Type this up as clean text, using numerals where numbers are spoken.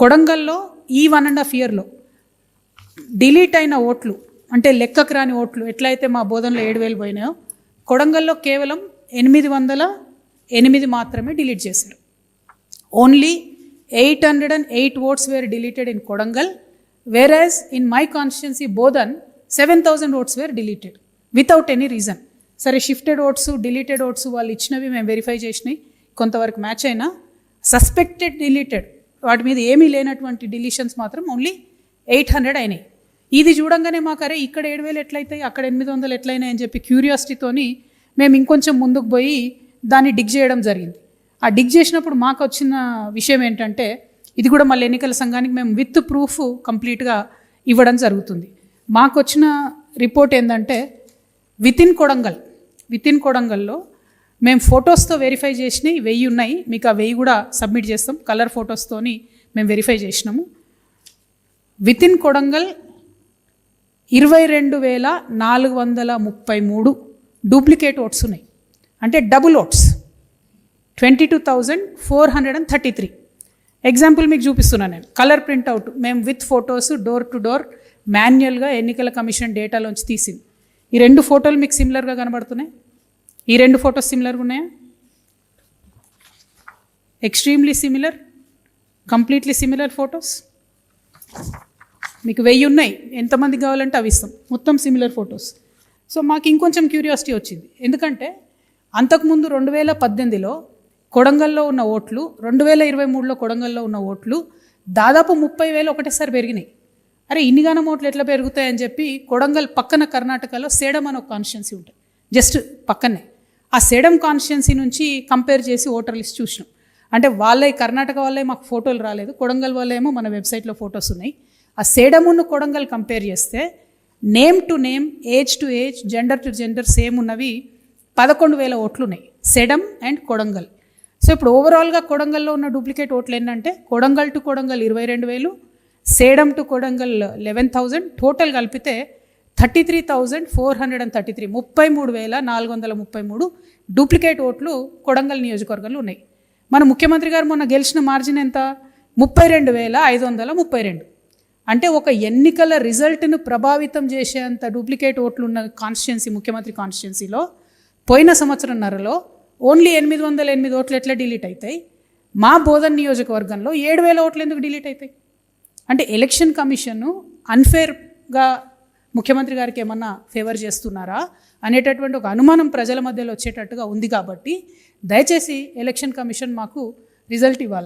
కొడంగల్లో ఈ 1.5 yearలో డిలీట్ అయిన ఓట్లు అంటే లెక్కకు రాని ఓట్లు ఎట్లయితే మా బోధనలో 7,000 పోయినాయో కొడంగల్లో కేవలం 808 మాత్రమే డిలీట్ చేశారు. Only 808 votes were deleted in Kodangal, whereas in my constituency Bodhan 7,000 votes were deleted without any reason. సరే షిఫ్టెడ్ ఓట్స్ డిలీటెడ్ ఓట్స్ వాళ్ళు ఇచ్చినవి మేము వెరిఫై చేసినాయి, కొంతవరకు మ్యాచ్ అయినా సస్పెక్టెడ్ డిలీటెడ్ వాటి మీద ఏమీ లేనటువంటి డిలీషన్స్ మాత్రం ఓన్లీ 800 అయినాయి. ఇది చూడంగానే మాకు అరే ఇక్కడ 7,000 ఎట్లయితాయి అక్కడ 800 ఎట్లయినాయి అని చెప్పి క్యూరియాసిటీతోని మేము ఇంకొంచెం ముందుకు పోయి దాన్ని డిగ్ చేయడం జరిగింది. ఆ డిగ్ చేసినప్పుడు మాకు వచ్చిన విషయం ఏంటంటే ఇది కూడా మళ్ళీ ఎన్నికల సంఘానికి మేము విత్ ప్రూఫ్ కంప్లీట్గా ఇవ్వడం జరుగుతుంది. మాకు వచ్చిన రిపోర్ట్ ఏంటంటే విత్ ఇన్ కొడంగల్లో మేము ఫొటోస్తో వెరిఫై చేసినవి 1000 ఉన్నాయి. మీకు ఆ 1000 కూడా సబ్మిట్ చేస్తాం, కలర్ ఫొటోస్తోని మేము వెరిఫై చేసినాము. With in Kodangal 22,433 duplicate oats ఉన్నాయి, అంటే డబుల్ ఓట్స్ 22,433. ఎగ్జాంపుల్ మీకు చూపిస్తున్నాను నేను, కలర్ ప్రింట్అవుట్ మేము with photos door to door మాన్యువల్గా ఎన్నికల కమిషన్ డేటాలోంచి తీసింది. ఈ 2 ఫోటోలు మీకు సిమిలర్గా కనబడుతున్నాయి. ఈ 2 ఫొటోస్ సిమిలర్గా ఉన్నాయా? Extremely similar, completely similar photos. మీకు 1000 ఉన్నాయి, ఎంతమంది కావాలంటే అవి ఇస్తాం, మొత్తం సిమిలర్ ఫొటోస్. సో మాకు ఇంకొంచెం క్యూరియాసిటీ వచ్చింది, ఎందుకంటే అంతకుముందు 2018లో కొడంగల్లో ఉన్న ఓట్లు 2023లో కొడంగల్లో ఉన్న ఓట్లు దాదాపు 30,000 ఒకటేసారి పెరిగినాయి. అరే ఇన్నిగానం ఓట్లు ఎట్లా పెరుగుతాయని చెప్పి కొడంగల్ పక్కన కర్ణాటకలో సేడం అని ఒక కాన్స్టిట్యున్సీ ఉంటుంది, జస్ట్ పక్కనే. ఆ సేడం కాన్స్టిట్యున్సీ నుంచి కంపేర్ చేసి ఓటర్ లిస్ట్ చూసినాం. అంటే వాళ్ళే కర్ణాటక వాళ్ళే మాకు ఫోటోలు రాలేదు, కొడంగల్ వాళ్ళేమో మన వెబ్సైట్లో ఫొటోస్ ఉన్నాయి. ఆ సేడమును కొడంగల్ కంపేర్ చేస్తే name to name, age to age, gender to gender same ఉన్నవి 11,000 ఓట్లు ఉన్నాయి సేడం అండ్ కొడంగల్. సో ఇప్పుడు ఓవరాల్గా కొడంగల్లో ఉన్న డూప్లికేట్ ఓట్లు ఏంటంటే Kodangal to Kodangal 22,000, Sedam to Kodangal 11,000, total కలిపితే 33,433, 33,433 డూప్లికేట్ ఓట్లు కొడంగల్ నియోజకవర్గంలో ఉన్నాయి. మన ముఖ్యమంత్రి గారు మొన్న గెలిచిన మార్జిన్ ఎంత? 32,532. అంటే ఒక ఎన్నికల రిజల్ట్ను ప్రభావితం చేసేంత డూప్లికేట్ ఓట్లు ఉన్న కాన్స్టిట్యున్సీ ముఖ్యమంత్రి కాన్స్టిట్యున్సీలో పోయిన సంవత్సరంన్నరలో ఓన్లీ 808 ఓట్లు ఎట్లా డిలీట్ అవుతాయి? మా బోధన్ నియోజకవర్గంలో 7,000 ఓట్లు ఎందుకు డిలీట్ అవుతాయి? అంటే ఎలక్షన్ కమిషన్ను అన్ఫేర్గా ముఖ్యమంత్రి గారికి ఏమన్నా ఫేవర్ చేస్తున్నారా అనేటటువంటి ఒక అనుమానం ప్రజల మధ్యలో వచ్చేటట్టుగా ఉంది. కాబట్టి దయచేసి ఎలక్షన్ కమిషన్ మాకు రిజల్ట్ ఇవ్వాలి.